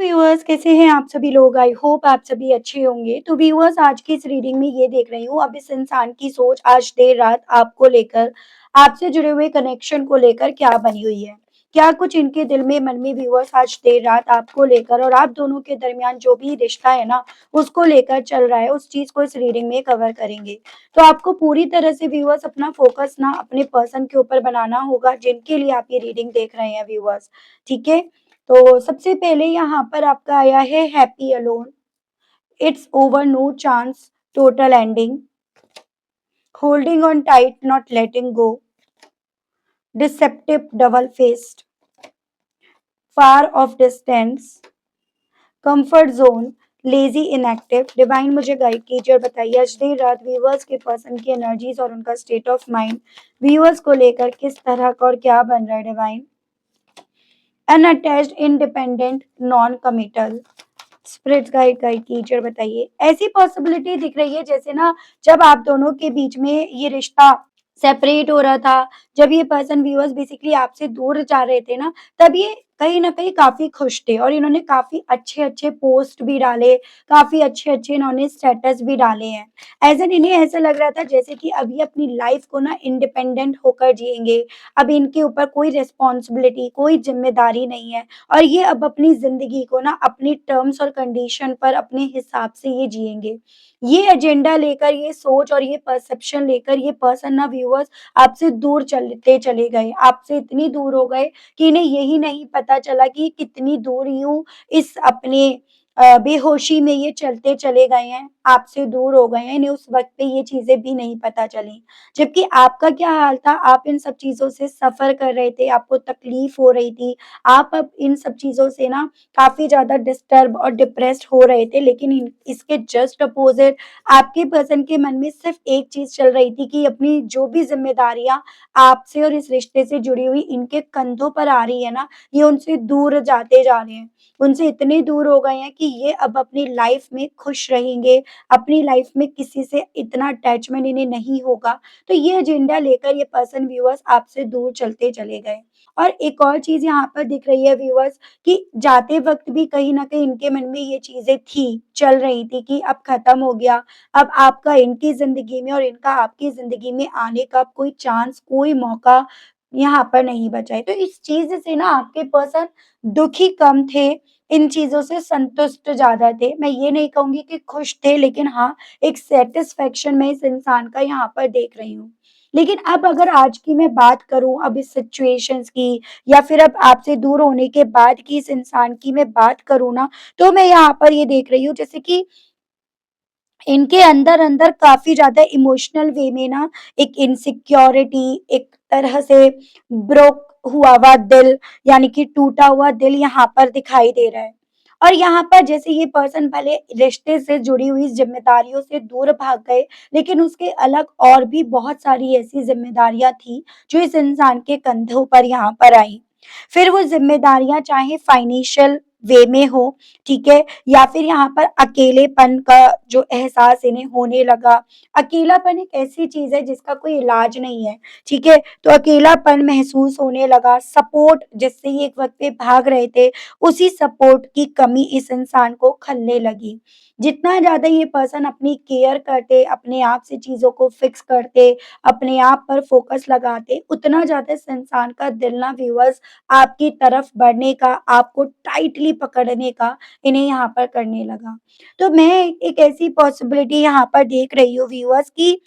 Viewers कैसे हैं आप सभी लोग? आई होप आप सभी अच्छे होंगे। तो व्यूअर्स आज की इस रीडिंग में ये देख रही हूँ अब इस इंसान की सोच आज देर रात आपको लेकर, आपसे जुड़े हुए कनेक्शन को लेकर क्या बनी हुई है। क्या कुछ इनके दिल में मन में व्यूअर्स आज देर रात आपको लेकर और आप दोनों के दरमियान जो भी रिश्ता है ना उसको लेकर चल रहा है, उस चीज को इस रीडिंग में कवर करेंगे। तो आपको पूरी तरह से व्यूअर्स अपना फोकस ना अपने पर्सन के ऊपर बनाना होगा जिनके लिए आप ये रीडिंग देख रहे हैं व्यूअर्स। ठीक है। तो सबसे पहले यहाँ पर आपका आया है happy alone, it's over no chance, total ending, holding on tight not letting go, deceptive double faced, far off distance, comfort zone, lazy inactive. Divine मुझे गाइड कीजिए और बताइए आज देर रात व्यूअर्स के पर्सन की एनर्जीज और उनका स्टेट ऑफ माइंड व्यूअर्स को लेकर किस तरह का और क्या बन रहा है divine. Unattached, independent, non committal. Spirits guide guide कीजिए और बताइए। ऐसी पॉसिबिलिटी दिख रही है जैसे ना जब आप दोनों के बीच में ये रिश्ता सेपरेट हो रहा था, जब ये पर्सन व्यूअर्स बेसिकली आपसे दूर जा रहे थे ना, तब ये कहीं न कहीं काफ़ी खुश थे और इन्होंने काफ़ी अच्छे-अच्छे पोस्ट भी डाले, काफ़ी अच्छे-अच्छे इन्होंने स्टेटस भी डाले हैं। एज़ एन इन्हें ऐसा लग रहा था जैसे कि अब ये अपनी लाइफ़ को ना इंडिपेंडेंट होकर जिएँगे। अब इनके ऊपर कोई रिस्पॉन्सिबिलिटी, कोई ज़िम्मेदारी नहीं है और ये अब अपनी ज़िंदगी को ना अपनी टर्म्स और कंडीशन पर अपने हिसाब से ये जिएँगे। ये एजेंडा लेकर, ये सोच और ये परसेप्शन लेकर ये पर्सन ना व्यूअर्स आपसे दूर चलते चले गए। आपसे इतनी दूर हो गए कि इन्हें यही नहीं पता चला कि कितनी दूर यूँ इस अपने बेहोशी में ये चलते चले गए हैं, आपसे दूर हो गए हैं। इन्हें उस वक़्त पे ये चीज़ें भी नहीं पता चली। जबकि आपका क्या हाल था, आप इन सब चीज़ों से सफ़र कर रहे थे, आपको तकलीफ़ हो रही थी। आप अब इन सब चीज़ों से ना काफ़ी ज़्यादा डिस्टर्ब और डिप्रेस्ड हो रहे थे, लेकिन इन इसके जस्ट अपोज़िट आपके पर्सन के मन में सिर्फ़ एक चीज़ चल रही थी कि अपनी जो भी ज़िम्मेदारियाँ आपसे और इस रिश्ते से जुड़ी हुई इनके कंधों पर आ रही है ना, ये उनसे दूर जाते जा रहे हैं। उनसे इतने दूर हो गए हैं कि ये अब अपनी लाइफ़ में खुश रहेंगे, अपनी लाइफ़ में किसी से इतना अटैचमेंट इन्हें नहीं होगा। तो ये एजेंडा लेकर ये पर्सन व्यूअर्स आपसे दूर चलते चले गए। और एक और चीज़ यहाँ पर दिख रही है व्यूअर्स कि जाते वक़्त भी कहीं न कहीं इनके मन में ये चीज़ें थी, चल रही थी कि अब ख़त्म हो गया, अब आपका इनकी ज़िंदगी में और इनका आपकी ज़िंदगी में आने का अब कोई चांस, कोई मौका यहाँ पर नहीं बचा है। तो इस चीज़ से ना आपके पर्सन दुखी कम थे, इन चीज़ों से संतुष्ट ज़्यादा थे। मैं ये नहीं कहूँगी कि खुश थे, लेकिन हाँ, एक सैटिस्फैक्शन मैं इस इंसान का यहाँ पर देख रही हूँ। लेकिन अब अगर आज की मैं बात करूँ अब इस सिचुएशंस की या फिर अब आपसे दूर होने के बाद की इस इंसान की मैं बात करूँ ना, तो मैं यहाँ पर ये देख रही हूँ जैसे कि इनके अंदर-अंदर काफ़ी ज़्यादा इमोशनल वे में ना एक इनसिक्योरिटी, एक तरह से ब्रोक हुआ दिल, यानी कि टूटा हुआ दिल यहाँ पर दिखाई दे रहा है। और यहाँ पर जैसे ये पर्सन भले रिश्ते से जुड़ी हुई ज़िम्मेदारियों से दूर भाग गए, लेकिन उसके अलग और भी बहुत सारी ऐसी ज़िम्मेदारियाँ थी, जो इस इंसान के कंधों पर यहाँ पर आई। फिर वो ज़िम्मेदारियाँ चाहे फाइनेंशियल वे में हो, ठीक है? या फिर यहाँ पर अकेलेपन का जो एहसास इन्हें होने लगा। अकेलापन एक ऐसी चीज़ है जिसका कोई इलाज नहीं है, ठीक है? तो अकेलापन महसूस होने लगा, सपोर्ट जिससे ये एक वक़्त पे भाग रहे थे, उसी सपोर्ट की कमी इस इंसान को खलने लगी। जितना ज़्यादा ये पर्सन अपनी केयर करते, अपने आप से चीज़ों को फिक्स करते, अपने आप पर फ़ोकस लगाते, उतना ज़्यादा इस इंसान का दिल ना व्यूअर्स आपकी तरफ बढ़ने का, आपको टाइटली पकड़ने का इन्हें यहाँ पर करने लगा। तो मैं एक ऐसी पॉसिबिलिटी यहाँ पर देख रही हूँ व्यूअर्स कि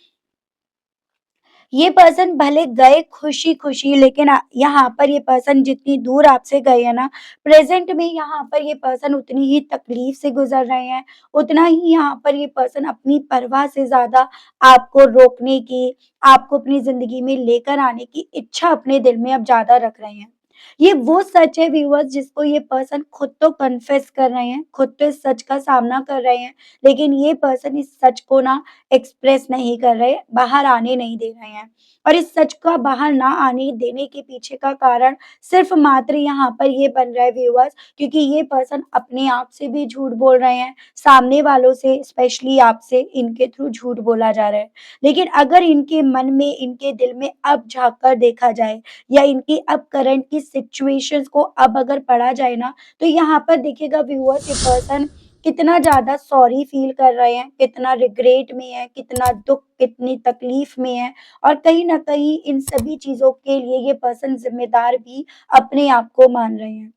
ये पर्सन भले गए खुशी-खुशी, लेकिन यहाँ पर ये पर्सन जितनी दूर आपसे गए हैं ना, प्रेज़ेंट में यहाँ पर ये पर्सन उतनी ही तकलीफ़ से गुज़र रहे हैं, उतना ही यहाँ पर ये पर्सन अपनी परवाह से ज़्यादा आपको रोकने की, आपको अपनी ज़िंदगी में लेकर आने की इच्छा अपने दिल में अब ज़्यादा रख रहे हैं। ये वो सच है व्यूअर्स जिसको ये पर्सन खुद तो कन्फेस कर रहे हैं, खुद तो इस सच का सामना कर रहे हैं, लेकिन ये पर्सन इस सच को ना एक्सप्रेस नहीं कर रहे, बाहर आने नहीं दे रहे हैं। और इस सच का बाहर ना आने देने के पीछे का कारण सिर्फ़ मात्र यहाँ पर ये बन रहा है व्यूअर्स, क्योंकि ये पर्सन अपने आप से भी झूठ बोल रहे हैं, सामने वालों से स्पेशली आपसे इनके थ्रू झूठ बोला जा रहा है। लेकिन अगर इनके मन में, इनके दिल में अब झाँक कर देखा जाए या इनकी अब करंट की सिचुएशंस को अब अगर पढ़ा जाए ना, तो यहाँ पर देखिएगा व्यूअर्स, ये पर्सन कितना ज़्यादा सॉरी फ़ील कर रहे हैं, कितना रिग्रेट में है, कितना दुःख, कितनी तकलीफ़ में है, और कहीं न कहीं इन सभी चीज़ों के लिए ये पर्सन ज़िम्मेदार भी अपने आप को मान रहे हैं।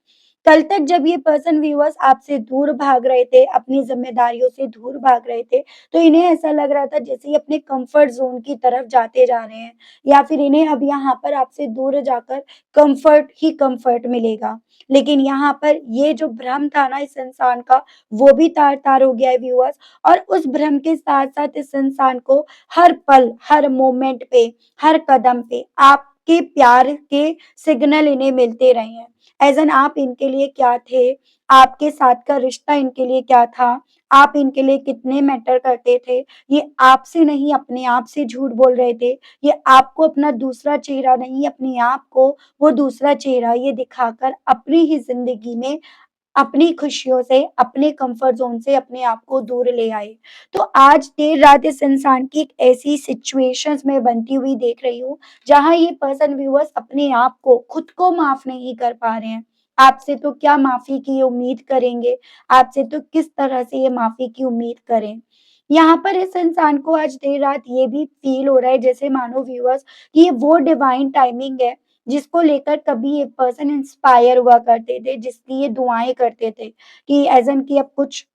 कल तक जब ये पर्सन व्यूअर्स आपसे दूर भाग रहे थे, अपनी ज़िम्मेदारियों से दूर भाग रहे थे, तो इन्हें ऐसा लग रहा था जैसे ये अपने कम्फ़र्ट ज़ोन की तरफ जाते जा रहे हैं, या फिर इन्हें अब यहाँ पर आपसे दूर जाकर कम्फ़र्ट ही कम्फ़र्ट मिलेगा। लेकिन यहाँ पर ये जो भ्रम था ना इस इंसान का, वो भी तार-तार हो गया है व्यूअर्स, और उस भ्रम के साथ-साथ इस इंसान को हर पल, हर मोमेंट पे, हर कदम पे आपके प्यार के सिग्नल इन्हें मिलते रहे हैं। एज़ एन आप इनके लिए क्या थे, आपके साथ का रिश्ता इनके लिए क्या था, आप इनके लिए कितने मैटर करते थे, ये आपसे नहीं अपने आप से झूठ बोल रहे थे, ये आपको अपना दूसरा चेहरा नहीं, अपने आप को वो दूसरा चेहरा ये दिखाकर अपनी ही ज़िंदगी में अपनी खुशियों से, अपने कम्फर्ट ज़ोन से अपने आप को दूर ले आए। तो आज देर रात इस इंसान की एक ऐसी सिचुएशंस मैं बनती हुई देख रही हूँ, जहाँ ये पर्सन व्यूअर्स अपने आप को, खुद को माफ़ नहीं कर पा रहे हैं। आपसे तो क्या माफ़ी की उम्मीद करेंगे, आपसे तो किस तरह से ये माफ़ी की उम्मीद करें। यहाँ पर इस इंसान को आज देर रात ये भी फ़ील हो रहा है जैसे मानो व्यूअर्स कि ये वो डिवाइन टाइमिंग है जिसको लेकर कभी ये पर्सन इंस्पायर हुआ करते थे, जिसकी ये दुआएँ करते थे कि एज़ एन कि अब कुछ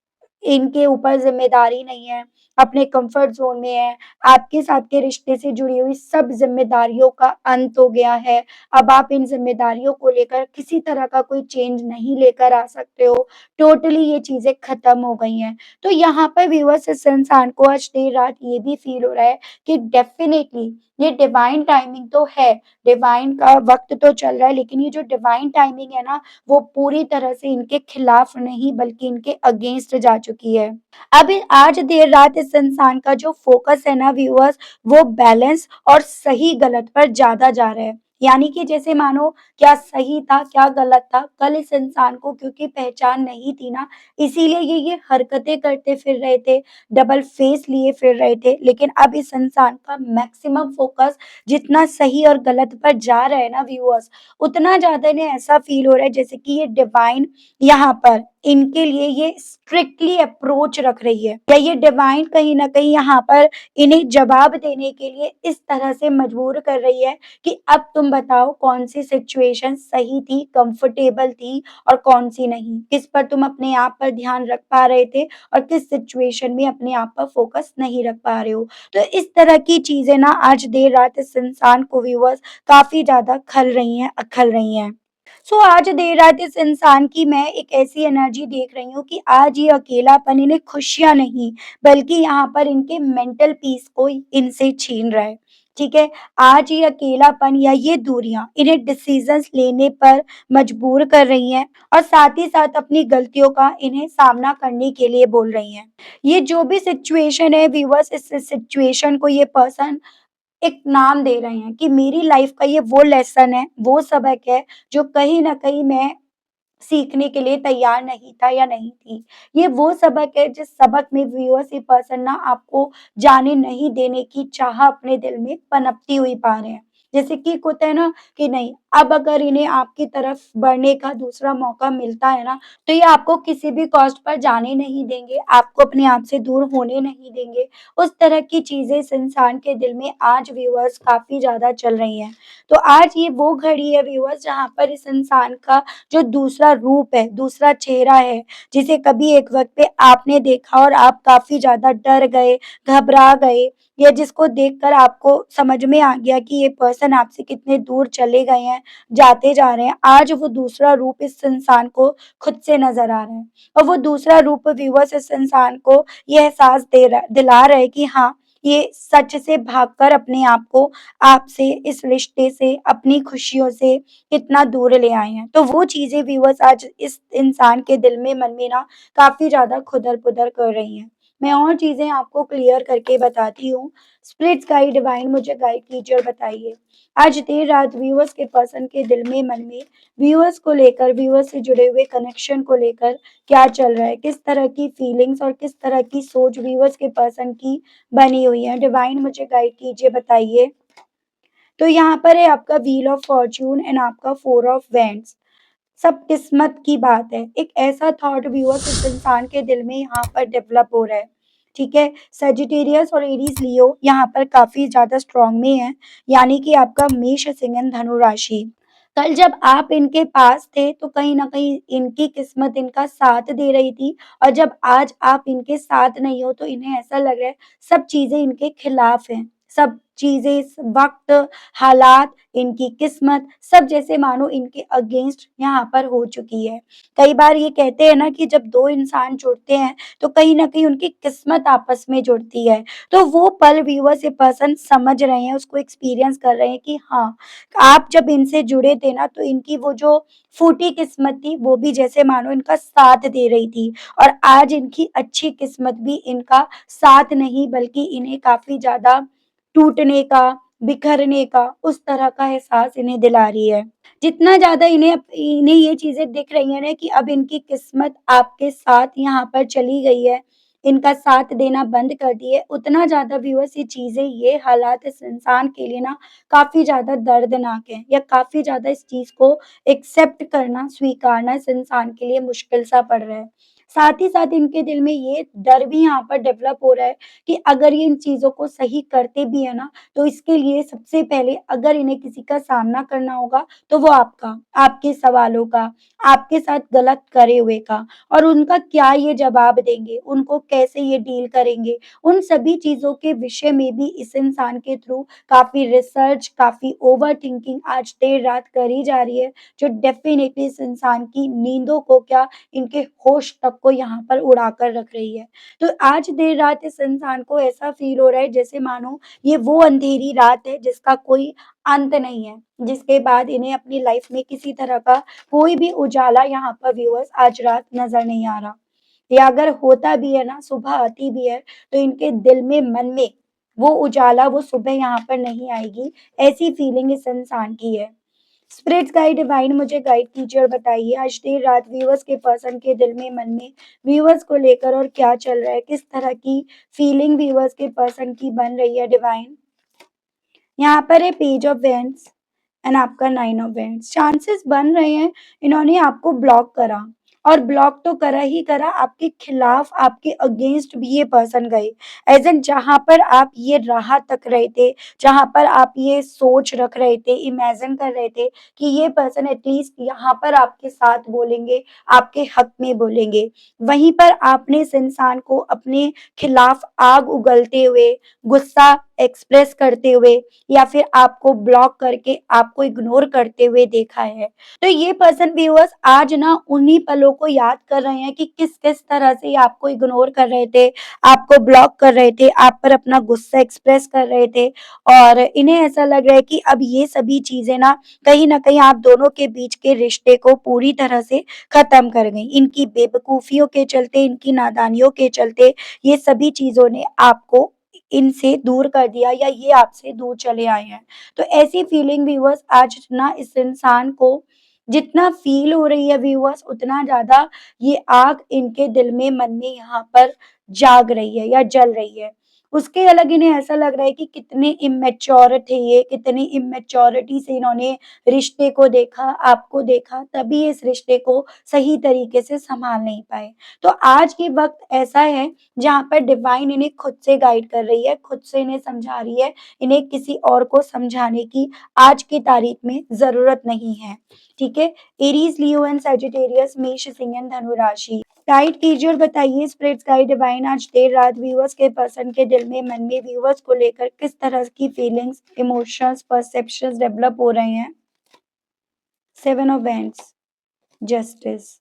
इनके ऊपर ज़िम्मेदारी नहीं है, अपने कम्फ़र्ट ज़ोन में हैं, आपके साथ के रिश्ते से जुड़ी हुई सब ज़िम्मेदारियों का अंत हो गया है। अब आप इन ज़िम्मेदारियों को लेकर किसी तरह का कोई चेंज नहीं लेकर आ सकते हो, टोटली ये चीज़ें ख़त्म हो गई हैं। तो यहाँ पर व्यूअर्स इस इंसान को आज देर रात ये भी फ़ील हो रहा है कि डेफ़िनेटली ये डिवाइन टाइमिंग तो है, डिवाइन का वक़्त तो चल रहा है, लेकिन ये जो डिवाइन टाइमिंग है ना, वो पूरी तरह से इनके खिलाफ नहीं बल्कि इनके अगेंस्ट जा चुकी है। अब आज देर रात इस इंसान का जो फ़ोकस है ना व्यूअर्स, वो बैलेंस और सही गलत पर ज़्यादा जा रहा है। यानी कि जैसे मानो क्या सही था, क्या गलत था, कल इस इंसान को क्योंकि पहचान नहीं थी ना, इसीलिए ये हरकतें करते फिर रहे थे, डबल फेस लिए फिर रहे थे। लेकिन अब इस इंसान का मैक्सिमम फ़ोकस जितना सही और गलत पर जा रहा है ना व्यूअर्स, उतना ज़्यादा इन्हें ऐसा फ़ील हो रहा है जैसे कि ये डिवाइन यहाँ पर इनके लिए ये स्ट्रिक्टली अप्रोच रख रही है, या ये डिवाइन कहीं न कहीं यहाँ पर इन्हें जवाब देने के लिए इस तरह से मजबूर कर रही है कि अब तुम बताओ कौन-सी सिचुएशन सही थी, कंफर्टेबल थी और कौन-सी नहीं? किस पर तुम अपने आप पर ध्यान रख पा रहे थे और किस सिचुएशन में अपने आप पर फोकस नहीं रख पा रहे हो। तो इस तरह की चीज़ें ना आज देर रात इस इंसान को व्यूअर्स काफ़ी ज़्यादा खल रही हैं, अखल रही हैं। आज देर रात इस इंसान की मैं एक ऐसी एनर्जी देख रही हूँ कि आज ये अकेलापन इन्हें खुशियाँ नहीं, बल्कि यहाँ पर इनके मेंटल पीस को इनसे छीन रहा है। ठीक है? आज ये अकेलापन या ये दूरियाँ इन्हें डिसीज़न्स लेने पर मजबूर कर रही हैं, और साथ ही साथ अपनी गलतियों का इन्हें सामना करने के लिए बोल रही हैं। ये जो भी सिचुएशन है व्यूअर्स, इस सिचुएशन को ये पर्सन एक नाम दे रहे हैं कि मेरी लाइफ का ये वो लेसन है, वो सबक है, जो कहीं न कहीं मैं सीखने के लिए तैयार नहीं था या नहीं थी। ये वो सबक है जिस सबक में व्यूअर्स ये पर्सन ना आपको जाने नहीं देने की चाह अपने दिल में पनपती हुई पा रहे हैं। जैसे कि एक होता है ना कि नहीं, अब अगर इन्हें आपकी तरफ बढ़ने का दूसरा मौका मिलता है ना, तो ये आपको किसी भी कॉस्ट पर जाने नहीं देंगे, आपको अपने आप से दूर होने नहीं देंगे। उस तरह की चीज़ें इस इंसान के दिल में आज व्यूअर्स काफ़ी ज़्यादा चल रही हैं। तो आज ये वो घड़ी है व्यूअर्स जहाँ पर इस इंसान का जो दूसरा रूप है, दूसरा चेहरा है, जिसे कभी एक वक़्त पे आपने देखा और आप काफ़ी ज़्यादा डर गए, घबरा गए, या जिसको देखकर आपको समझ में आ गया कि ये पर्सन आपसे कितने दूर चले गए हैं, जाते जा रहे हैं। आज वो दूसरा रूप इस इंसान को खुद से नज़र आ रहा है, और वो दूसरा रूप व्यूअर्स इस इंसान को ये एहसास दिला रहा है कि हाँ, ये सच से भागकर अपने आप को आपसे, इस रिश्ते से, अपनी खुशियों से कितना दूर ले आए हैं। तो वो चीज़ें व्यूअर्स आज इस इंसान के दिल में, मन में ना काफ़ी ज़्यादा खुदर-पुदर कर रही हैं। मैं और चीज़ें आपको क्लियर करके बताती हूँ। स्पिरिट गाइड, डिवाइन मुझे गाइड कीजिए और बताइए। आज देर रात व्यूअर्स के पर्सन के दिल में, मन में व्यूअर्स को लेकर, व्यूअर्स से जुड़े हुए कनेक्शन को लेकर क्या चल रहा है? किस तरह की फीलिंग्स और किस तरह की सोच व्यूअर्स के पर्सन की बनी हुई है? डिवाइन मुझे गाइड कीजिए, बताइए। तो यहाँ पर है आपका व्हील ऑफ फॉर्च्यून एंड आपका फोर ऑफ वेंट्स। सब किस्मत की बात है। एक ऐसा थॉट व्यूअर्स इस इंसान के दिल में यहाँ पर डेवलप हो रहा है। ठीक है, सजिटेरियस और एरीज लियो यहाँ पर काफी ज्यादा स्ट्रॉन्ग में है, यानी कि आपका मेष सिंह धनु राशि। कल जब आप इनके पास थे तो कहीं न कहीं इनकी किस्मत इनका साथ दे रही थी, और जब आज आप इनके साथ नहीं हो तो इन्हें ऐसा लग रहा है सब चीज़ें इनके खिलाफ हैं। सब चीज़ें इस वक़्त, हालात, इनकी किस्मत सब जैसे मानो इनके अगेंस्ट यहाँ पर हो चुकी है। कई बार ये कहते हैं ना कि जब 2 इंसान जुड़ते हैं तो कहीं न कहीं उनकी किस्मत आपस में जुड़ती है। तो वो पल व्यूअर्स ये पर्सन समझ रहे हैं, उसको एक्सपीरियंस कर रहे हैं कि हाँ, आप जब इनसे जुड़े थे ना तो इनकी वो जो फूटी किस्मत थी वो भी जैसे मानो इनका साथ दे रही थी, और आज इनकी अच्छी किस्मत भी इनका साथ नहीं बल्कि इन्हें काफ़ी ज़्यादा टूटने का, बिखरने का, उस तरह का एहसास इन्हें दिला रही है। जितना ज़्यादा इन्हें ये चीज़ें दिख रही हैं ना कि अब इनकी किस्मत आपके साथ यहाँ पर चली गई है, इनका साथ देना बंद कर दिए, उतना ज़्यादा व्यूअर्स ये चीज़ें, ये हालात इस इंसान के लिए ना काफ़ी ज़्यादा दर्दनाक है, या काफ़ी ज़्यादा इस चीज़ को एक्सेप्ट करना, स्वीकारना इस इंसान के लिए मुश्किल सा पड़ रहा है। साथ ही साथ इनके दिल में ये डर भी यहाँ पर डेवलप हो रहा है कि अगर ये इन चीज़ों को सही करते भी है ना, तो इसके लिए सबसे पहले अगर इन्हें किसी का सामना करना होगा, तो वो आपका, आपके सवालों का, आपके साथ गलत करे हुए का, और उनका क्या ये जवाब देंगे, उनको कैसे ये डील करेंगे, उन सभी चीज़ों के विषय में भी इस इंसान के थ्रू काफ़ी रिसर्च, काफ़ी ओवरथिंकिंग आज देर रात करी जा रही है, जो डेफ़िनेटली इस इंसान की नींदों को क्या, इनके होश तक को यहाँ पर उड़ा कर रख रही है। तो आज देर रात इस इंसान को ऐसा फ़ील हो रहा है जैसे मानो ये वो अंधेरी रात है जिसका कोई अंत नहीं है, जिसके बाद इन्हें अपनी लाइफ़ में किसी तरह का कोई भी उजाला यहाँ पर व्यूअर्स आज रात नज़र नहीं आ रहा। या अगर होता भी है ना, सुबह आती भी है, तो इनके दिल में, मन में वो उजाला, वो सुबह यहाँ पर नहीं आएगी, ऐसी फीलिंग इस इंसान की है। स्पिरिट्स गाइड, डिवाइन मुझे गाइड कीजिए और बताइए आज देर रात व्यूअर्स के पर्सन के दिल में, मन में व्यूअर्स को लेकर और क्या चल रहा है? किस तरह की फीलिंग व्यूअर्स के पर्सन की बन रही है डिवाइन? यहाँ पर है पेज ऑफ वेंस एंड आपका नाइन ऑफ वेंस। चांसेस बन रहे हैं इन्होंने आपको ब्लॉक करा, और ब्लॉक तो करा ही करा, आपके खिलाफ, आपके अगेंस्ट भी ये पर्सन गए। एज़ एन जहाँ पर आप ये राह तक रहे थे, जहाँ पर आप ये सोच रख रहे थे, इमेजिन कर रहे थे कि ये पर्सन एटलीस्ट यहाँ पर आपके साथ बोलेंगे, आपके हक में बोलेंगे। वहीं पर आपने इस इंसान को अपने खिलाफ आग उगलते हुए, गुस्सा एक्सप्रेस करते हुए, या फिर आपको ब्लॉक करके आपको इग्नोर करते हुए देखा है। तो ये पर्सन व्यूअर्स आज ना उन्हीं पलों को याद कर रहे हैं कि किस-किस तरह से ये आपको इग्नोर कर रहे थे, आपको ब्लॉक कर रहे थे, आप पर अपना गुस्सा एक्सप्रेस कर रहे थे, और इन्हें ऐसा लग रहा है कि अब ये सभी चीज़ें ना कहीं न कहीं आप दोनों के बीच के रिश्ते को पूरी तरह से खत्म कर गईं। इनकी बेवकूफ़ियों के चलते, इनकी नादानियों के चलते ये सभी चीज़ों ने आपको इनसे दूर कर दिया, या ये आपसे दूर चले आए हैं। तो ऐसी फीलिंग व्यूअर्स आज ना इस इंसान को जितना फ़ील हो रही है व्यूअर्स, उतना ज़्यादा ये आग इनके दिल में, मन में यहाँ पर जाग रही है या जल रही है। उसके अलग इन्हें ऐसा लग रहा है कि कितने इमैच्योर थे ये, कितनी इमैच्योरिटी से इन्होंने रिश्ते को देखा, आपको देखा, तभी इस रिश्ते को सही तरीके से सँभाल नहीं पाए। तो आज ये वक़्त ऐसा है जहाँ पर डिवाइन इन्हें खुद से गाइड कर रही है, खुद से इन्हें समझा रही है, इन्हें किसी और को समझाने की आज की तारीख में ज़रूरत नहीं है, ठीक है? एरीज़, लियो एंड सजिटेरियस, मेष, सिंह एंड धनु राशि। गाइड कीजिए और बताइए स्पिरिट्स गाइड डिवाइन आज देर रात व्यूअर्स के पर्सन के दिल में, मन में व्यूअर्स को लेकर किस तरह की फीलिंग्स, इमोशंस, परसेप्शंस डेवलप हो रहे हैं? Seven of wands, justice.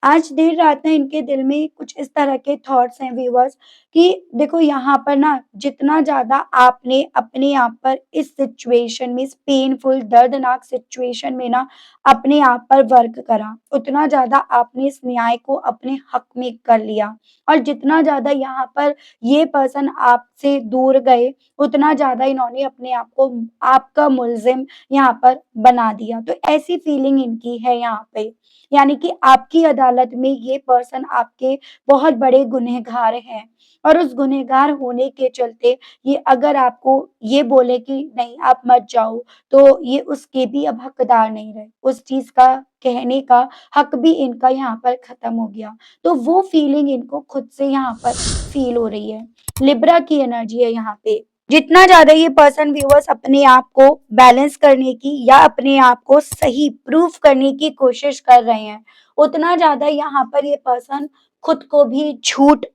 आज देर रात ना इनके दिल में कुछ इस तरह के थॉट्स हैं व्यूअर्स कि देखो यहाँ पर ना जितना ज़्यादा आपने अपने आप पर इस सिचुएशन में, इस पेनफुल दर्दनाक सिचुएशन में ना अपने आप पर वर्क करा, उतना ज़्यादा आपने इस न्याय को अपने हक में कर लिया, और जितना ज़्यादा यहाँ पर ये पर्सन आपसे दूर गए, उतना ज़्यादा इन्होंने अपने आप को आपका मुल्ज़िम यहाँ पर बना दिया। तो ऐसी फीलिंग इनकी है यहाँ पे, यानी कि आपकी अदालत हालत में ये पर्सन आपके बहुत बड़े गुनहगार हैं, और उस गुनहगार होने के चलते ये अगर आपको ये बोले कि नहीं आप मत जाओ, तो ये उसके भी अब हकदार नहीं रहे। उस चीज़ का कहने का हक भी इनका यहाँ पर खत्म हो गया। तो वो फीलिंग इनको खुद से यहाँ पर फील हो रही है। लिब्रा की एनर्जी है यहाँ पे। जितना ज़्यादा ये पर्सन व्यूअर्स अपने आप को बैलेंस करने की या अपने आप को सही प्रूफ करने की कोशिश कर रहे हैं, उतना ज़्यादा यहाँ पर ये पर्सन खुद को भी झूठ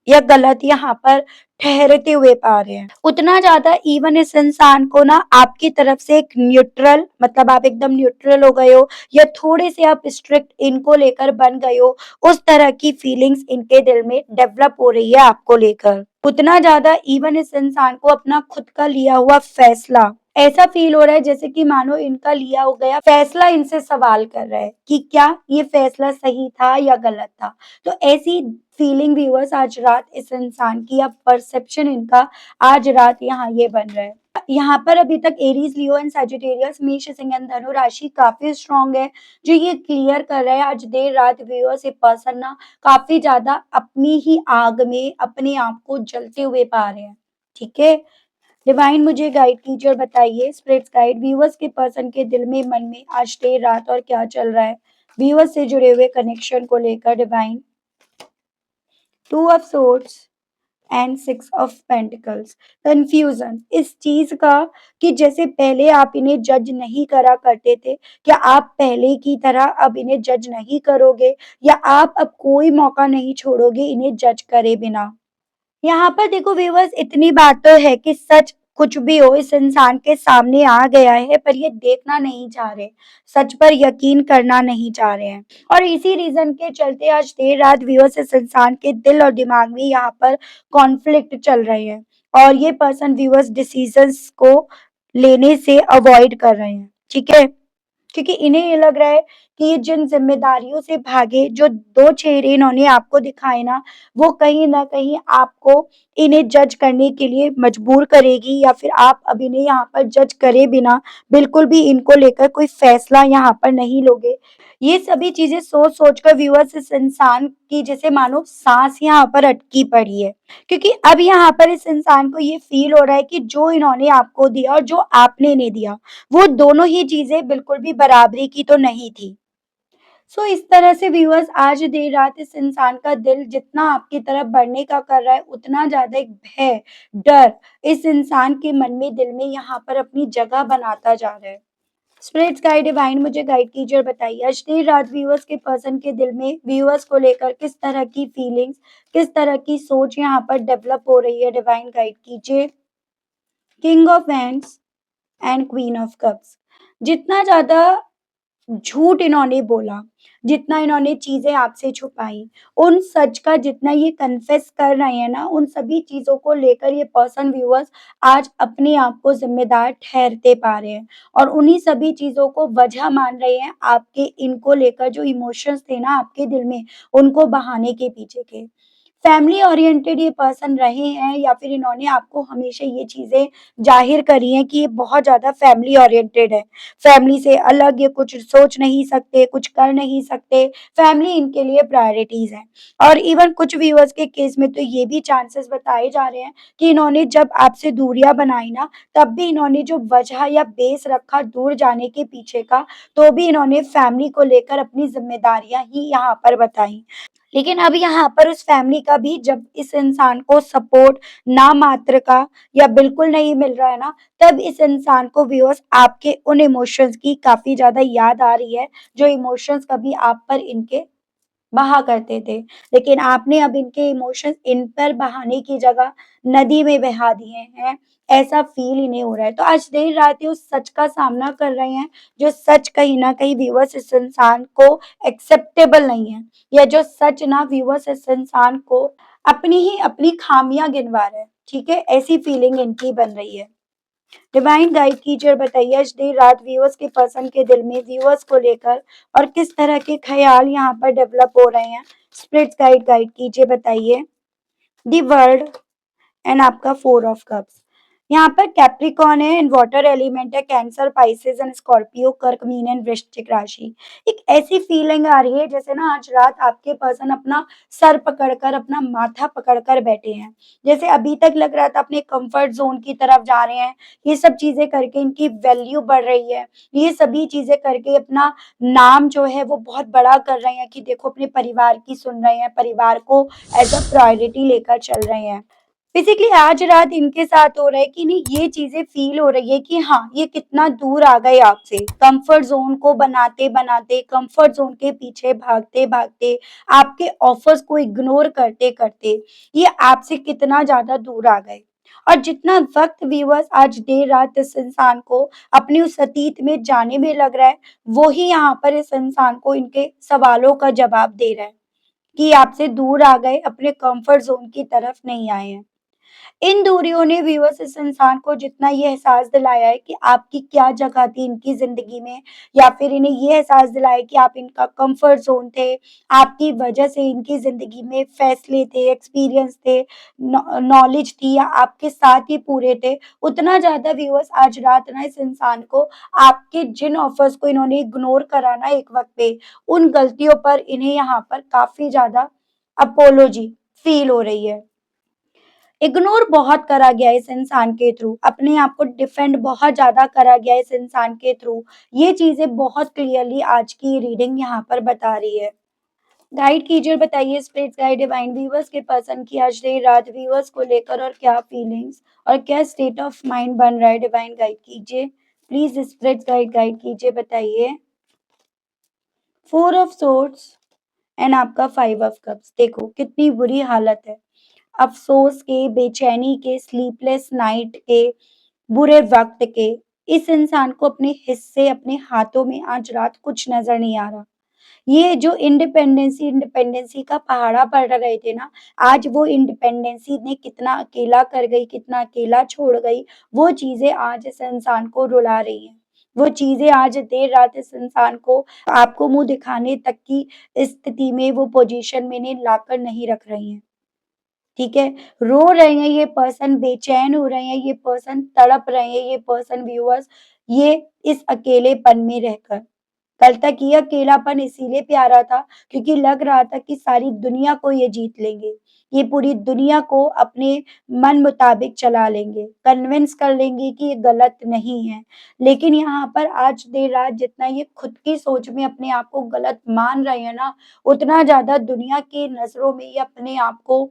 या गलत यहाँ पर ठहरते हुए पा रहे हैं। उतना ज़्यादा इवन इस इंसान को ना आपकी तरफ से एक न्यूट्रल, मतलब आप एकदम न्यूट्रल हो गए हो या थोड़े से आप स्ट्रिक्ट इनको लेकर बन गए हो, उस तरह की फीलिंग्स इनके दिल में डेवलप हो रही है आपको लेकर। उतना ज़्यादा इवन इस इंसान को अपना खुद का लिया हुआ फैसला ऐसा फील हो रहा है जैसे कि मानो इनका लिया हो गया फैसला इनसे सवाल कर रहा है कि क्या ये फैसला सही था या गलत था। तो ऐसी फीलिंग व्यूअर्स आज रात इस इंसान की या परसेप्शन इनका आज रात यहाँ ये बन रहा है। यहाँ पर अभी तक एरीज, लियो एंड सजिटेरियस, मेष, सिंह एंड धनु राशि काफी स्ट्रांग है, जो ये क्लियर कर रहा है आज देर रात व्यूअर्स ये पर्सन ना काफी ज्यादा अपनी ही आग में अपने आप को जलते हुए पा रहे हैं। ठीक है, डिवाइन मुझे गाइड कीजिए और बताइए स्पिरिट्स गाइड व्यूअर्स के पर्सन के दिल में मन में आज देर रात और क्या चल रहा है व्यूअर्स से जुड़े हुए कनेक्शन को लेकर। Divine two of swords and six of pentacles. Confusion इस चीज का कि जैसे पहले आप इन्हें जज नहीं करा करते थे, क्या आप पहले की तरह अब इन्हें जज नहीं करोगे, या आप अब कोई मौका नहीं छोड़ोगे इन्हें जज करे बिना। यहाँ पर देखो व्यूअर्स, इतनी बात तो है कि सच कुछ भी हो इस इंसान के सामने आ गया है, पर ये देखना नहीं चाह रहे, सच पर यकीन करना नहीं चाह रहे हैं। और इसी रीजन के चलते आज देर रात व्यूअर्स इस इंसान के दिल और दिमाग में यहाँ पर कॉन्फ्लिक्ट चल रहे हैं, और ये पर्सन व्यूअर्स डिसीजंस को लेने से अवॉइड कर रहे हैं। ठीक है, क्योंकि इन्हें ये लग रहा है कि ये जिन जिम्मेदारियों से भागे, जो दो चेहरे इन्होंने आपको दिखाए ना, वो कहीं ना कहीं आपको इन्हें जज करने के लिए मजबूर करेगी, या फिर आप अब इन्हें यहाँ पर जज करे बिना बिल्कुल भी इनको लेकर कोई फैसला यहाँ पर नहीं लोगे। ये सभी चीजें सोच सोच कर व्यूअर्स इस इंसान की जैसे मानो सांस यहाँ पर अटकी पड़ी है, क्योंकि अब यहाँ पर इस इंसान को ये फील हो रहा है कि जो इन्होंने आपको दिया और जो आपने इन्हें दिया, वो दोनों ही चीजें बिल्कुल भी बराबरी की तो नहीं थी। सो इस तरह से व्यूअर्स आज देर रात इस इंसान का दिल जितना आपकी तरफ बढ़ने का कर रहा है, उतना ज्यादा एक भय, डर इस इंसान के मन में, दिल में यहाँ पर अपनी जगह बनाता जा रहा है। स्पिरिट्स गाइड डिवाइन मुझे गाइड कीजिए और बताइए आज देर रात व्यूअर्स के पर्सन के दिल में व्यूअर्स को लेकर किस तरह की फीलिंग्स, किस तरह की सोच यहाँ पर डेवलप हो रही है। डिवाइन गाइड कीजिए। King of wands and queen of cups. जितना ज्यादा झूठ इन्होंने बोला, जितना इन्होंने चीजें आपसे छुपाई, उन सच का जितना ये कन्फेस कर रहे हैं ना, उन सभी चीजों को लेकर ये पर्सन व्यूअर्स आज अपने आप को जिम्मेदार ठहरते पा रहे हैं, और उन्हीं सभी चीजों को वजह मान रहे हैं आपके इनको लेकर जो इमोशंस थे ना आपके दिल में, उनको बहाने के पीछे के। फैमिली ओरिएंटेड ये पर्सन रहे हैं, या फिर इन्होंने आपको हमेशा ये चीजें जाहिर करी हैं कि ये बहुत ज्यादा फैमिली ओरिएंटेड है, फैमिली से अलग ये कुछ सोच नहीं सकते, कुछ कर नहीं सकते, फैमिली इनके लिए प्रायोरिटीज है। और इवन कुछ व्यूअर्स के केस में तो ये भी चांसेस बताए जा रहे हैं कि इन्होंने जब आपसे दूरियां बनाई ना, तब भी इन्होंने जो वजह या बेस रखा दूर जाने के पीछे का, तो भी इन्होंने फैमिली को लेकर अपनी जिम्मेदारियां ही यहाँ पर बताई। लेकिन अब यहाँ पर उस फैमिली का भी जब इस इंसान को सपोर्ट ना मात्र का या बिल्कुल नहीं मिल रहा है ना, तब इस इंसान को व्यूअर्स आपके उन इमोशंस की काफी ज्यादा याद आ रही है, जो इमोशंस कभी आप पर इनके बहा करते थे, लेकिन आपने अब इनके इमोशंस इन पर बहाने की जगह नदी में बहा दिए हैं। ऐसा फील इन्हें हो रहा है। तो आज देर रात ये उस सच का सामना कर रहे हैं, जो सच कहीं ना कहीं व्यूअर्स इस इंसान को एक्सेप्टेबल नहीं है, या जो सच ना व्यूअर्स इस इंसान को अपनी ही अपनी खामियां गिनवा रहे हैं। ठीक है, ऐसी फीलिंग इनकी बन रही है। डिवाइन गाइड कीजिए और बताइए आज देर रात व्यूअर्स के पर्सन के दिल में व्यूअर्स को लेकर और किस तरह के ख्याल यहाँ पर डेवलप हो रहे हैं। स्पिरिट्स गाइड गाइड कीजिए, बताइए। दी वर्ल्ड एंड आपका फोर ऑफ कप्स। यहाँ पर कैप्रिकॉन है एंड वाटर एलिमेंट है, कैंसर, पाइसेस एंड स्कॉर्पियो, कर्क, मीन एंड वृश्चिक राशि। एक ऐसी फीलिंग आ रही है जैसे ना आज रात आपके पर्सन अपना सर पकड़कर, अपना माथा पकड़कर बैठे हैं। जैसे अभी तक लग रहा था अपने कंफर्ट जोन की तरफ जा रहे हैं। ये सब चीजें करके इनकी वैल्यू बढ़ रही है। ये सभी चीजें करके अपना नाम जो है वो बहुत बड़ा कर रहे हैं कि देखो अपने परिवार की सुन रहे हैं, परिवार को एज अ प्रायोरिटी लेकर चल रहे हैं। बेसिकली आज रात इनके साथ हो रहा है कि नहीं, ये चीजें फील हो रही है कि हाँ ये कितना दूर आ गए आपसे, कंफर्ट जोन को बनाते बनाते, कंफर्ट जोन के पीछे भागते भागते, आपके ऑफर्स को इग्नोर करते करते ये आपसे कितना ज्यादा दूर आ गए। और जितना वक्त व्यूअर्स आज देर रात इस इंसान को अपने उस अतीत में जाने में लग रहा है, वो ही यहाँ पर इस इंसान को इनके सवालों का जवाब दे रहा है कि आपसे दूर आ गए, अपने कंफर्ट जोन की तरफ नहीं आए हैं। इन दूरियों ने व्यूअर्स इस इंसान को जितना ये एहसास दिलाया है कि आपकी क्या जगह थी इनकी ज़िंदगी में, या फिर इन्हें ये एहसास दिलाया कि आप इनका कंफर्ट ज़ोन थे, आपकी वजह से इनकी ज़िंदगी में फैसले थे, एक्सपीरियंस थे, नॉलेज थी या आपके साथ ही पूरे थे, उतना ज़्यादा व्यूअर्स आज रात ना इस इंसान को आपके जिन ऑफर्स को इन्होंने इग्नोर करा ना एक वक़्त पे, उन गलतियों पर इन्हें यहाँ पर काफ़ी ज़्यादा अपोलॉजी फ़ील हो रही है। इग्नोर बहुत करा गया इस इंसान के थ्रू, अपने आप को डिफेंड बहुत ज़्यादा करा गया इस इंसान के थ्रू। ये चीज़ें बहुत क्लियरली आज की रीडिंग यहाँ पर बता रही है। गाइड कीजिए और बताइए स्पिरिट्स गाइड डिवाइन व्यूअर्स के पर्सन की आज देर रात व्यूअर्स को लेकर और क्या फीलिंग्स और क्या स्टेट ऑफ माइंड बन रहा है, डिवाइन गाइड कीजिए। प्लीज़ स्पिरिट्स गाइड गाइड कीजिए, बताइए। 4 ऑफ सोर्ड्स एंड आपका 5 ऑफ कप्स। देखो कितनी बुरी हालत है। अफ़सोस के, बेचैनी के, स्लीपलेस नाइट के, बुरे वक़्त के, इस इंसान को अपने हिस्से अपने हाथों में आज रात कुछ नज़र नहीं आ रहा। ये जो इंडिपेंडेंसी इंडिपेंडेंसी का पहाड़ा पड़ रहे थे ना, आज वो इंडिपेंडेंसी ने कितना अकेला कर गई, कितना अकेला छोड़ गई, वो चीज़ें आज इस इंसान को रुला रही हैं। वो चीज़ें आज देर रात इस इंसान को आपको मुँह दिखाने तक की स्थिति में, वो पोज़ीशन में इन्हें लाकर नहीं रख रही हैं। ठीक है? रो रहे हैं ये पर्सन, बेचैन हो रहे हैं ये पर्सन, तड़प रहे हैं ये पर्सन व्यूअर्स, ये इस अकेलेपन में रहकर। कल तक ये अकेलापन इसीलिए प्यारा था क्योंकि लग रहा था कि सारी दुनिया को ये जीत लेंगे। ये पूरी दुनिया को अपने मन मुताबिक चला लेंगे, कन्विंस कर लेंगे कि ये गलत नहीं है। लेकिन यहाँ पर आज देर रात जितना ये खुद की सोच में अपने आप को गलत मान रहे हैं ना, उतना ज़्यादा दुनिया की नज़रों में ये अपने आप को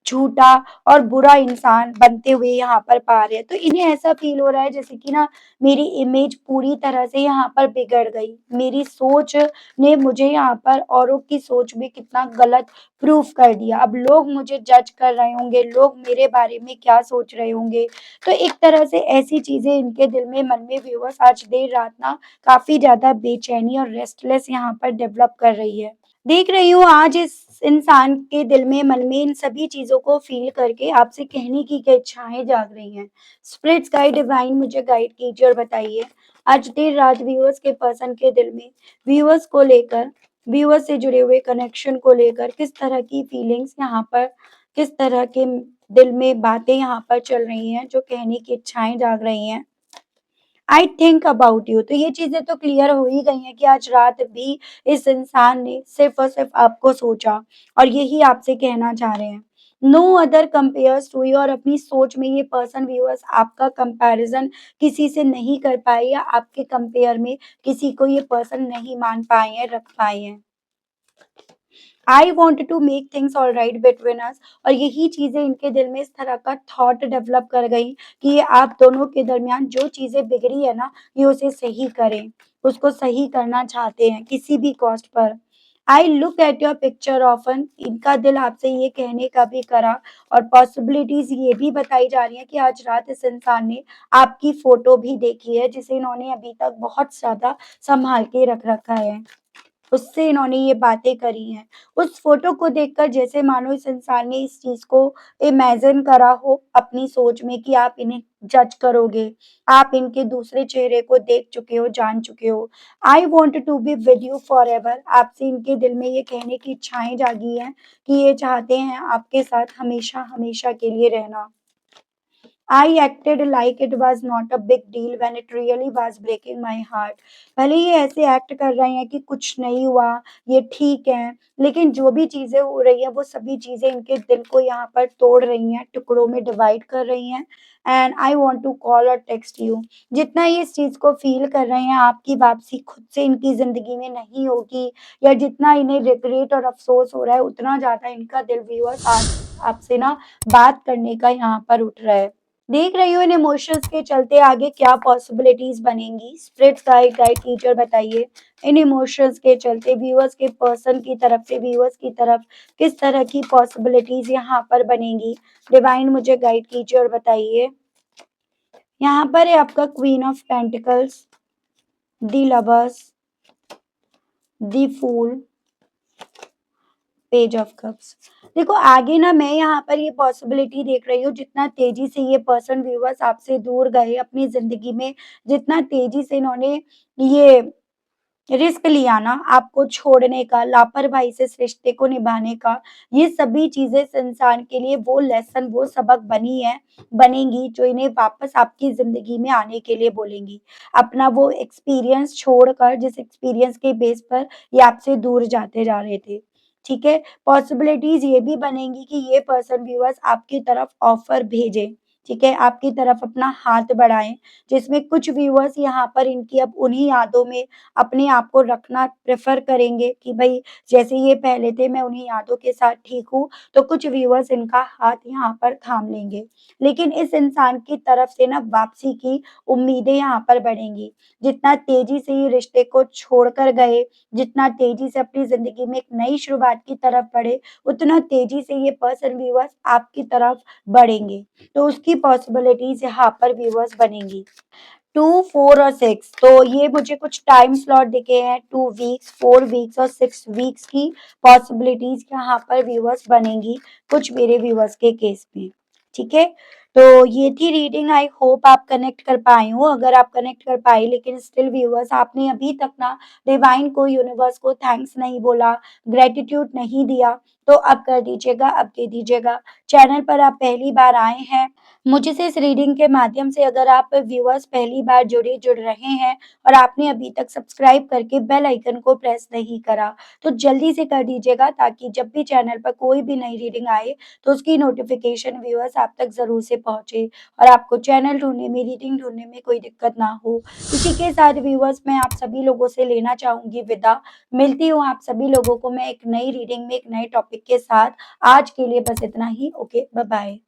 झूठा और बुरा इंसान बनते हुए यहाँ पर पा रहे हैं। तो इन्हें ऐसा फ़ील हो रहा है जैसे कि ना मेरी इमेज पूरी तरह से यहाँ पर बिगड़ गई। मेरी सोच ने मुझे यहाँ पर औरों की सोच में कितना गलत प्रूफ कर दिया। अब लोग मुझे जज कर रहे होंगे, लोग मेरे बारे में क्या सोच रहे होंगे। तो एक तरह से ऐसी चीज़ें इनके दिल में, मन में व्यूअर्स आज देर रात ना काफ़ी ज़्यादा बेचैनी और रेस्टलेस यहाँ पर डेवलप कर रही है। देख रही हूँ आज इस इंसान के दिल में, मन में इन सभी चीज़ों को फ़ील करके आपसे कहने की क्या इच्छाएँ जाग रही हैं। स्पिरिट्स गाइड डिवाइन मुझे गाइड कीजिए और बताइए आज देर रात व्यूअर्स के पर्सन के दिल में व्यूअर्स को लेकर, व्यूअर्स से जुड़े हुए कनेक्शन को लेकर किस तरह की फीलिंग्स यहाँ पर, किस तरह के दिल में बातें यहाँ पर चल रही हैं, जो कहने की इच्छाएँ जाग रही हैं। आई थिंक अबाउट यू, तो ये चीज़ें तो क्लियर हो ही गई हैं कि आज रात भी इस इंसान ने सिर्फ़ और सिर्फ़ आपको सोचा और यही आपसे कहना चाह रहे हैं। No other compares to you, और अपनी सोच में ये पर्सन व्यूअर्स आपका कंपैरिज़न किसी से नहीं कर पाए या आपके कंपेयर में किसी को ये पर्सन नहीं मान पाए हैं, रख पाए हैं। I want to make things all right between us, और यही चीज़ें इनके दिल में इस तरह का थॉट डेवलप कर गई कि ये आप दोनों के दरमियान जो चीज़ें बिगड़ी है ना, ये उसे सही करें, उसको सही करना चाहते हैं किसी भी cost per. I look at your picture often, इनका दिल आपसे ये कहने का भी करा और पॉसिबिलिटीज ये भी बताई जा रही है कि आज रात इस इंसान ने आपकी फोटो भी देखी है, जिसे इन्होंने अभी तक बहुत ज्यादा संभाल के रख रखा है। उससे इन्होंने ये बातें करी हैं। उस फ़ोटो को देखकर जैसे मानो इस इंसान ने इस चीज़ को इमेजिन करा हो अपनी सोच में कि आप इन्हें जज करोगे, आप इनके दूसरे चेहरे को देख चुके हो, जान चुके हो। I want to be with you forever, आपसे इनके दिल में ये कहने की इच्छाएँ जागी हैं कि ये चाहते हैं आपके साथ हमेशा-हमेशा के लिए रहना। I acted like it was not a big deal when it really was breaking my heart. भले ये ऐसे एक्ट कर रहे हैं कि कुछ नहीं हुआ, ये ठीक है, लेकिन जो भी चीजें हो रही है वो सभी चीजें इनके दिल को यहाँ पर तोड़ रही हैं, टुकड़ों में डिवाइड कर रही हैं। And I want to call और टेक्स्ट यू। जितना ये इस चीज को फील कर रहे हैं, आपकी वापसी खुद से इनकी जिंदगी में नहीं होगी, या जितना इन्हें रिग्रेट और अफसोस हो रहा है, उतना ज्यादा इनका दिल व्यूअर्स आज आपसे ना बात करने का यहाँ पर उठ रहा है। देख रही हो इन इमोशंस के चलते आगे क्या पॉसिबिलिटीज बनेंगी। स्प्रिट्स गाइड गाइड टीचर बताइए, इन इमोशंस के चलते व्यूअर्स के पर्सन की तरफ से व्यूअर्स की तरफ किस तरह की पॉसिबिलिटीज यहाँ पर बनेंगी। डिवाइन मुझे गाइड कीजिए और बताइए। यहाँ पर है आपका queen of pentacles, the lovers, the fool, page of cups. देखो आगे ना मैं यहाँ पर ये पॉसिबिलिटी देख रही हूँ, जितना तेजी से ये पर्सन व्यूअर्स आपसे दूर गए अपनी जिंदगी में, जितना तेजी से इन्होंने ये रिस्क लिया ना आपको छोड़ने का, लापरवाही से इस रिश्ते को निभाने का, ये सभी चीजें इस इंसान के लिए वो लेसन, वो सबक बनी है, बनेंगी, जो इन्हें वापस आपकी जिंदगी में आने के लिए बोलेंगी। अपना वो एक्सपीरियंस छोड़कर, जिस एक्सपीरियंस के बेस पर ये आपसे दूर जाते जा रहे थे। ठीक है, पॉसिबिलिटीज ये भी बनेंगी कि ये पर्सन व्यूअर्स आपकी तरफ ऑफर भेजे। ठीक है, आपकी तरफ अपना हाथ बढ़ाएं, जिसमें कुछ व्यूअर्स यहाँ पर इनकी अब उन्हीं यादों में अपने आप को रखना प्रेफर करेंगे कि भाई जैसे ये पहले थे मैं उन्हीं यादों के साथ ठीक हूँ, तो कुछ व्यूअर्स इनका हाथ यहाँ पर थाम लेंगे। लेकिन इस इंसान की तरफ से ना वापसी की उम्मीदें यहाँ पर बढ़ेंगी। जितना तेजी से ये रिश्ते को छोड़कर गए, जितना तेजी से अपनी जिंदगी में एक नई शुरुआत की तरफ बढ़े, उतना तेजी से ये पर्सन व्यूअर्स आपकी तरफ बढ़ेंगे। तो उसकी पॉसिबिलिटीज यहाँ पर व्यूअर्स बनेंगी। 2, 4 और 6, तो ये मुझे कुछ टाइम स्लॉट दिखे हैं। 2 वीक्स, 4 वीक्स और 6 वीक्स की पॉसिबिलिटीज यहाँ पर व्यूअर्स बनेंगी कुछ मेरे व्यूअर्स के केस में। ठीक है, तो ये थी रीडिंग। आई होप आप कनेक्ट कर पाए हो। अगर आप कनेक्ट कर पाए लेकिन स्टिल व्यूअर्स आपने अभी तक ना डिवाइन को, यूनिवर्स को थैंक्स नहीं बोला, ग्रेटिट्यूड नहीं दिया, तो अब कर दीजिएगा, अब दे दीजिएगा। चैनल पर आप पहली बार आए हैं, मुझसे इस रीडिंग के माध्यम से अगर आप व्यूअर्स पहली बार जुड़ रहे हैं और आपने अभी तक सब्सक्राइब करके बेल आइकन को प्रेस नहीं करा, तो जल्दी से कर दीजिएगा, ताकि जब भी चैनल पर कोई भी नई रीडिंग आए तो उसकी नोटिफिकेशन व्यूअर्स आप तक जरूर से पहुंचे और आपको चैनल ढूंढने में, रीडिंग ढूंढने में कोई दिक्कत ना हो। इसी के साथ व्यूअर्स मैं आप सभी लोगों से लेना चाहूंगी विदा। मिलती हूँ आप सभी लोगों को मैं एक नई रीडिंग में, एक नए टॉपिक के साथ। आज के लिए बस इतना ही। Okay, bye bye.